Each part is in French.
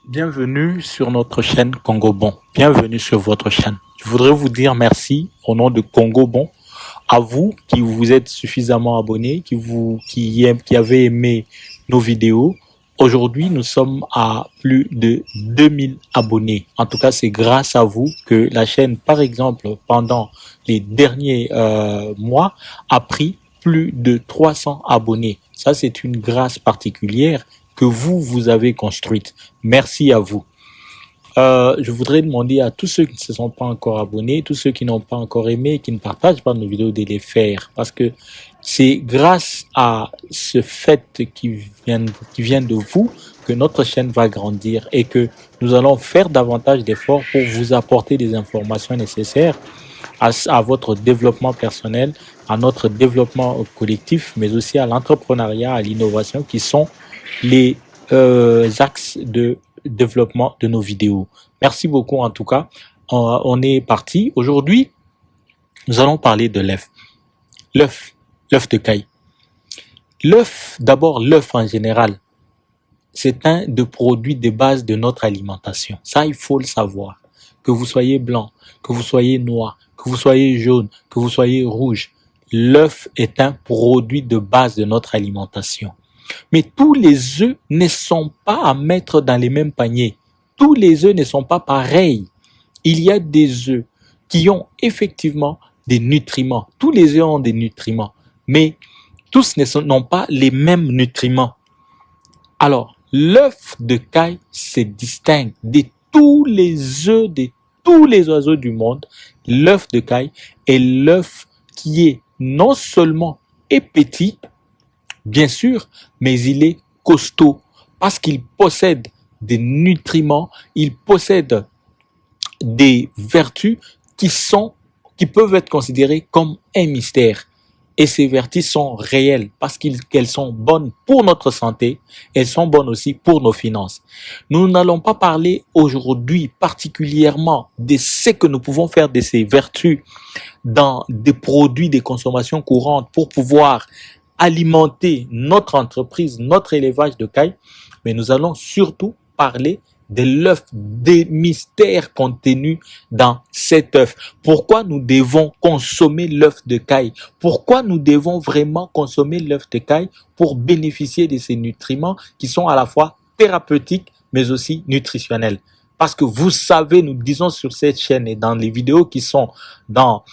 Bienvenue sur notre chaîne Congo Bon. Bienvenue sur votre chaîne. Je voudrais vous dire merci au nom de Congo Bon à vous qui vous êtes suffisamment abonnés, qui avez aimé nos vidéos. Aujourd'hui, nous sommes à plus de 2000 abonnés. En tout cas, c'est grâce à vous que la chaîne, par exemple, pendant les derniers mois, a pris plus de 300 abonnés. Ça, c'est une grâce particulière que vous avez construite. Merci à vous. Je voudrais demander à tous ceux qui ne se sont pas encore abonnés, tous ceux qui n'ont pas encore aimé, qui ne partagent pas nos vidéos, de les faire. Parce que c'est grâce à ce fait qui vient de vous que notre chaîne va grandir et que nous allons faire davantage d'efforts pour vous apporter des informations nécessaires à votre développement personnel, à notre développement collectif, mais aussi à l'entrepreneuriat, à l'innovation, qui sont les axes de développement de nos vidéos. Merci beaucoup en tout cas. On est parti. Aujourd'hui, nous allons parler de l'œuf. L'œuf de caille. L'œuf, d'abord l'œuf en général, c'est un des produits de base de notre alimentation. Ça, il faut le savoir. Que vous soyez blanc, que vous soyez noir, que vous soyez jaune, que vous soyez rouge, l'œuf est un produit de base de notre alimentation. Mais tous les œufs ne sont pas à mettre dans les mêmes paniers. Tous les œufs ne sont pas pareils. Il y a des œufs qui ont effectivement des nutriments. Tous les œufs ont des nutriments, mais tous n'ont pas les mêmes nutriments. Alors, l'œuf de caille se distingue de tous les œufs, de tous les oiseaux du monde. L'œuf de caille est l'œuf qui est non seulement petit, bien sûr, mais il est costaud parce qu'il possède des nutriments, il possède des vertus qui peuvent être considérées comme un mystère. Et ces vertus sont réelles parce qu'elles sont bonnes pour notre santé, elles sont bonnes aussi pour nos finances. Nous n'allons pas parler aujourd'hui particulièrement de ce que nous pouvons faire de ces vertus dans des produits de consommation courante pour pouvoir alimenter notre entreprise, notre élevage de caille, mais nous allons surtout parler de l'œuf, des mystères contenus dans cet œuf. Pourquoi nous devons consommer l'œuf de caille? Pourquoi nous devons vraiment consommer l'œuf de caille pour bénéficier de ces nutriments qui sont à la fois thérapeutiques mais aussi nutritionnels? Parce que vous savez, nous disons sur cette chaîne et dans les vidéos qui sont dans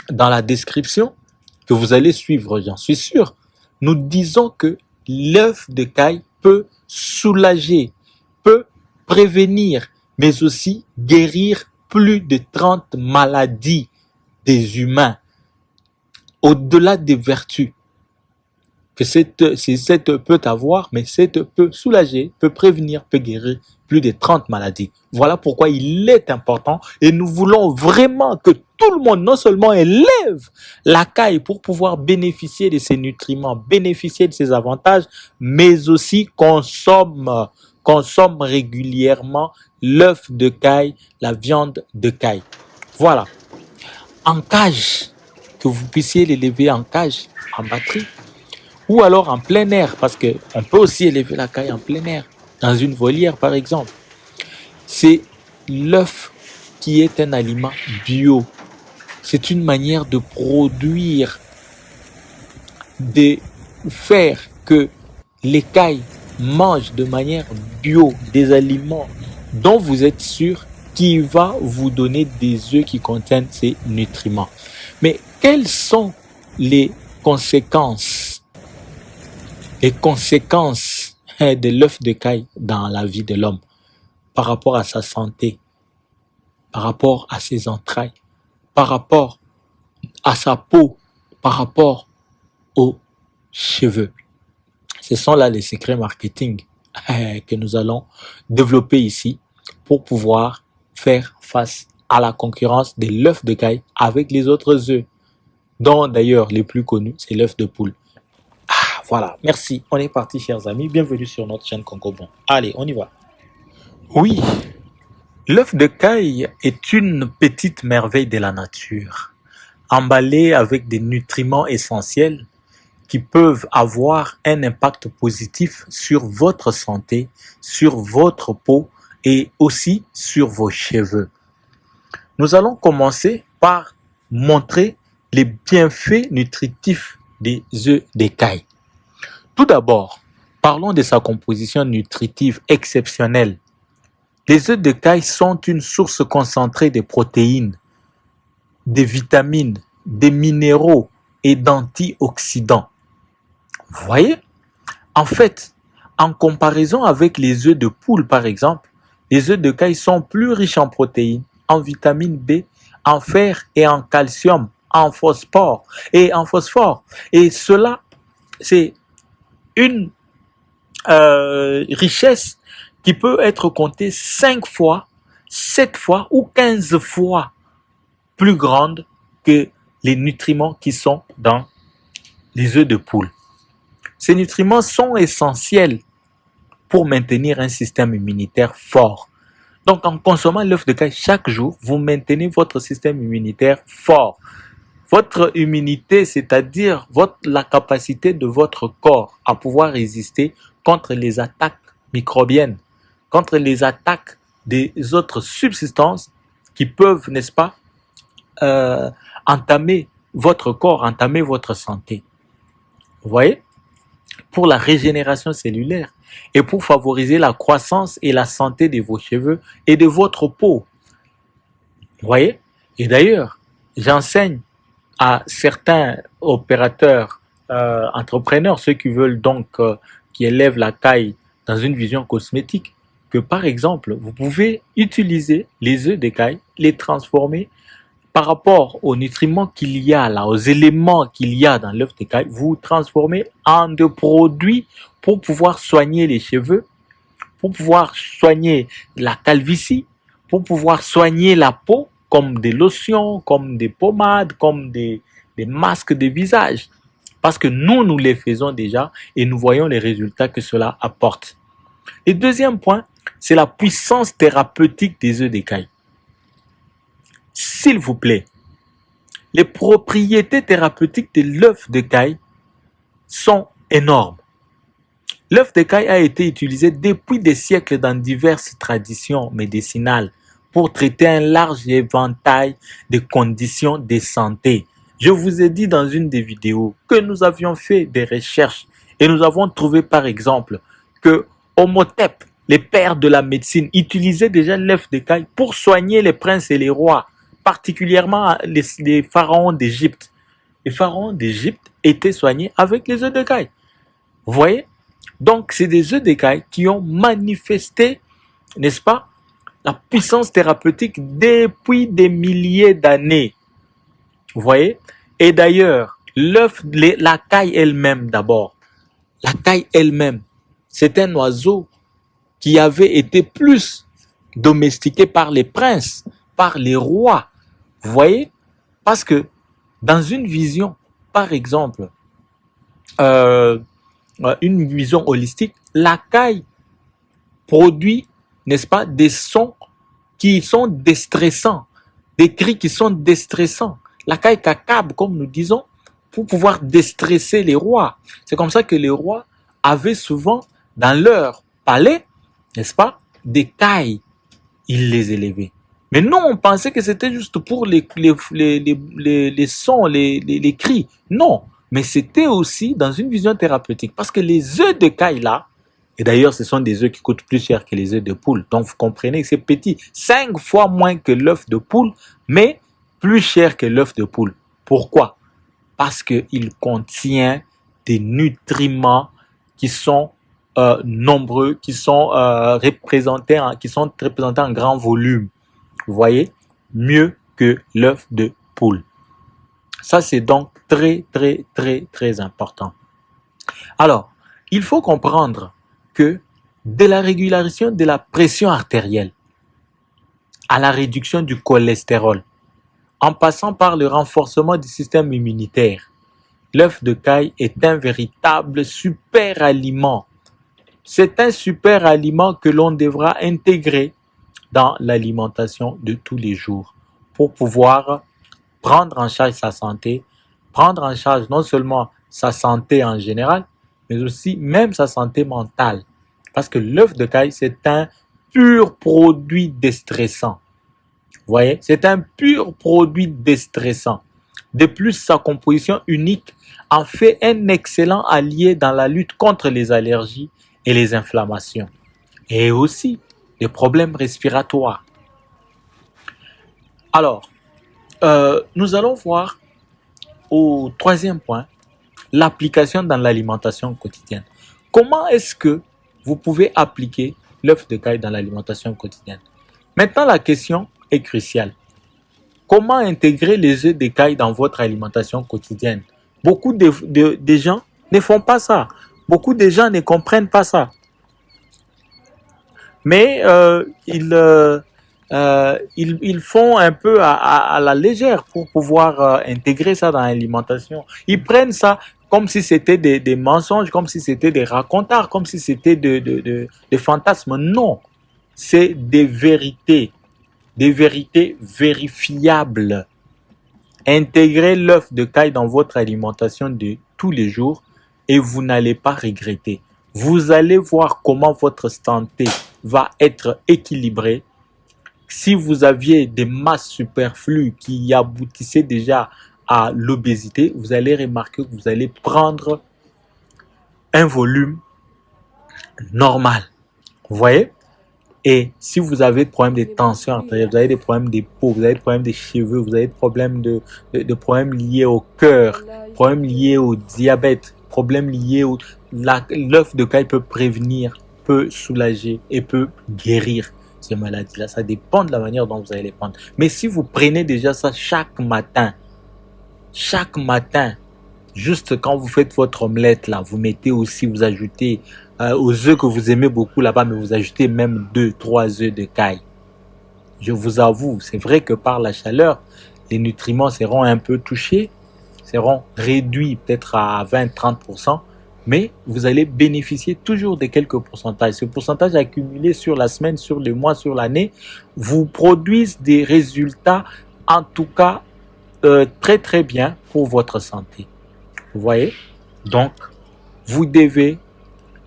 la description, que vous allez suivre, j'en suis sûr, nous disons que l'œuf de caille peut soulager, peut prévenir, mais aussi guérir plus de 30 maladies des humains, au-delà des vertus que cette peut avoir, mais cette peut soulager, peut prévenir, peut guérir plus de 30 maladies. Voilà pourquoi il est important et nous voulons vraiment que tout le monde non seulement élève la caille pour pouvoir bénéficier de ces nutriments, bénéficier de ces avantages, mais aussi consomme régulièrement l'œuf de caille, la viande de caille. Voilà. En cage, que vous puissiez l'élever en cage, en batterie, ou alors en plein air, parce qu'on peut aussi élever la caille en plein air, dans une volière par exemple. C'est l'œuf qui est un aliment bio. C'est une manière de produire, de faire que les cailles mangent de manière bio des aliments dont vous êtes sûr qui va vous donner des œufs qui contiennent ces nutriments. Mais quelles sont les conséquences de l'œuf de caille dans la vie de l'homme par rapport à sa santé, par rapport à ses entrailles, par rapport à sa peau, par rapport aux cheveux? Ce sont là les secrets marketing que nous allons développer ici pour pouvoir faire face à la concurrence de l'œuf de caille avec les autres œufs, dont d'ailleurs les plus connus, c'est l'œuf de poule. Voilà, merci. On est parti, chers amis. Bienvenue sur notre chaîne Congo Bon. Allez, on y va. Oui, l'œuf de caille est une petite merveille de la nature, emballé avec des nutriments essentiels qui peuvent avoir un impact positif sur votre santé, sur votre peau et aussi sur vos cheveux. Nous allons commencer par montrer les bienfaits nutritifs des œufs d'écaille. Tout d'abord, parlons de sa composition nutritive exceptionnelle. Les œufs d'écaille sont une source concentrée de protéines, de vitamines, de minéraux et d'antioxydants. Vous voyez? En fait, en comparaison avec les œufs de poule par exemple, les œufs d'écaille sont plus riches en protéines, en vitamine B, en fer et en calcium, en phosphore. Et cela, c'est une richesse qui peut être comptée 5 fois, 7 fois ou 15 fois plus grande que les nutriments qui sont dans les œufs de poule. Ces nutriments sont essentiels pour maintenir un système immunitaire fort. Donc, en consommant l'œuf d'écaille chaque jour, vous maintenez votre système immunitaire fort. Votre immunité, c'est-à-dire la capacité de votre corps à pouvoir résister contre les attaques microbiennes, contre les attaques des autres substances qui peuvent, n'est-ce pas, entamer votre corps, entamer votre santé. Vous voyez? Pour la régénération cellulaire et pour favoriser la croissance et la santé de vos cheveux et de votre peau. Vous voyez? Et d'ailleurs, j'enseigne à certains opérateurs, entrepreneurs, ceux qui veulent donc, qui élèvent la caille dans une vision cosmétique, que par exemple, vous pouvez utiliser les œufs d'écaille, les transformer par rapport aux nutriments qu'il y a là, aux éléments qu'il y a dans l'œuf d'écaille, vous transformez en des produits pour pouvoir soigner les cheveux, pour pouvoir soigner la calvitie, pour pouvoir soigner la peau, comme des lotions, comme des pommades, comme des masques de visage. Parce que nous les faisons déjà et nous voyons les résultats que cela apporte. Le deuxième point, c'est la puissance thérapeutique des œufs d'écaille. S'il vous plaît, les propriétés thérapeutiques de l'œuf d'écaille sont énormes. L'œuf d'écaille a été utilisé depuis des siècles dans diverses traditions médicinales pour traiter un large éventail de conditions de santé. Je vous ai dit dans une des vidéos que nous avions fait des recherches et nous avons trouvé par exemple que Homotep, les pères de la médecine, utilisaient déjà l'œuf d'écaille pour soigner les princes et les rois, particulièrement les pharaons d'Égypte. Les pharaons d'Égypte étaient soignés avec les œufs d'écaille. Vous voyez? Donc, c'est des œufs d'écaille qui ont manifesté, n'est-ce pas, la puissance thérapeutique depuis des milliers d'années. Vous voyez? Et d'ailleurs, la caille elle-même d'abord. La caille elle-même, c'est un oiseau qui avait été plus domestiqué par les princes, par les rois. Vous voyez? Parce que dans une vision, par exemple, une vision holistique, la caille produit, n'est-ce pas, des sons qui sont déstressants, des cris qui sont déstressants. La caille cacabre, comme nous disons, pour pouvoir déstresser les rois. C'est comme ça que les rois avaient souvent dans leur palais, n'est-ce pas, des cailles. Ils les élevaient. Mais non, on pensait que c'était juste pour les sons, les cris. Non, mais c'était aussi dans une vision thérapeutique. Parce que les œufs de caille là, et d'ailleurs ce sont des œufs qui coûtent plus cher que les œufs de poule. Donc vous comprenez que c'est petit, 5 fois moins que l'œuf de poule, mais plus cher que l'œuf de poule. Pourquoi? Parce qu'il contient des nutriments qui sont nombreux, qui sont représentés en grand volume. Vous voyez, mieux que l'œuf de poule. Ça, c'est donc très, très, très, très important. Alors, il faut comprendre que de la régulation de la pression artérielle à la réduction du cholestérol, en passant par le renforcement du système immunitaire, l'œuf de caille est un véritable super aliment. C'est un super aliment que l'on devra intégrer dans l'alimentation de tous les jours pour pouvoir prendre en charge sa santé, prendre en charge non seulement sa santé en général, mais aussi même sa santé mentale. Parce que l'œuf de caille, c'est un pur produit déstressant. Vous voyez, c'est un pur produit déstressant. De plus, sa composition unique en fait un excellent allié dans la lutte contre les allergies et les inflammations. Et aussi des problèmes respiratoires. Alors, nous allons voir au troisième point, l'application dans l'alimentation quotidienne. Comment est-ce que vous pouvez appliquer l'œuf de caille dans l'alimentation quotidienne? Maintenant, la question est cruciale. Comment intégrer les œufs de caille dans votre alimentation quotidienne? Beaucoup de gens ne font pas ça. Beaucoup de gens ne comprennent pas ça. Mais ils font un peu à la légère pour pouvoir intégrer ça dans l'alimentation. Ils prennent ça comme si c'était des mensonges, comme si c'était des racontards, comme si c'était des fantasmes. Non, c'est des vérités vérifiables. Intégrez l'œuf de caille dans votre alimentation de tous les jours et vous n'allez pas regretter. Vous allez voir comment votre santé va être équilibrée. Si vous aviez des masses superflues qui aboutissaient déjà à l'obésité, vous allez remarquer que vous allez prendre un volume normal. Vous voyez? Et si vous avez des problèmes de tension artérielle, vous avez des problèmes de peau, vous avez des problèmes de cheveux, vous avez des problèmes de problèmes liés au cœur, problèmes liés au diabète, problèmes liés au... L'œuf de caille peut prévenir, peut soulager et peut guérir ces maladies-là. Ça dépend de la manière dont vous allez les prendre. Mais si vous prenez déjà ça chaque matin, juste quand vous faites votre omelette, là, vous mettez aussi, vous ajoutez aux œufs que vous aimez beaucoup là-bas, mais vous ajoutez même 2-3 œufs de caille. Je vous avoue, c'est vrai que par la chaleur, les nutriments seront un peu touchés, seront réduits peut-être à 20-30%, mais vous allez bénéficier toujours de quelques pourcentages. Ce pourcentage accumulé sur la semaine, sur le mois, sur l'année, vous produisent des résultats, en tout cas, très très bien pour votre santé. Vous voyez? Donc, vous devez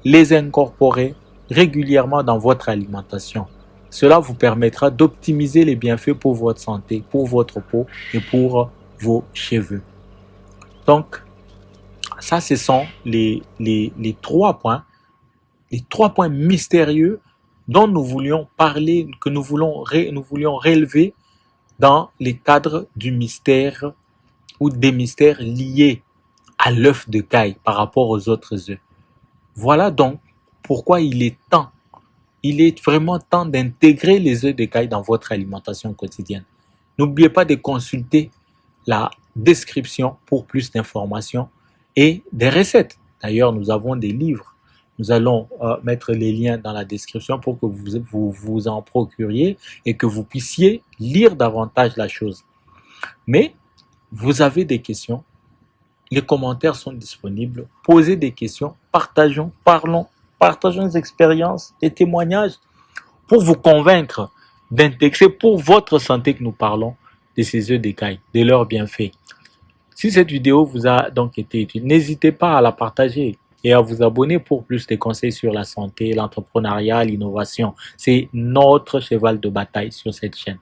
les incorporer régulièrement dans votre alimentation. Cela vous permettra d'optimiser les bienfaits pour votre santé, pour votre peau et pour vos cheveux. Donc, ça, ce sont les 3 points, les 3 points mystérieux dont nous voulions parler, que nous voulions relever dans les cadres du mystère ou des mystères liés à l'œuf de caille par rapport aux autres œufs. Voilà donc pourquoi il est vraiment temps d'intégrer les œufs de caille dans votre alimentation quotidienne. N'oubliez pas de consulter la description pour plus d'informations et des recettes. D'ailleurs, nous avons des livres. Nous allons mettre les liens dans la description pour que vous en procuriez et que vous puissiez lire davantage la chose. Mais vous avez des questions, les commentaires sont disponibles. Posez des questions, partageons, parlons, partageons des expériences, des témoignages pour vous convaincre d'intégrer pour votre santé que nous parlons de ces œufs de caille, de leurs bienfaits. Si cette vidéo vous a donc été utile, n'hésitez pas à la partager et à vous abonner pour plus de conseils sur la santé, l'entrepreneuriat, l'innovation. C'est notre cheval de bataille sur cette chaîne.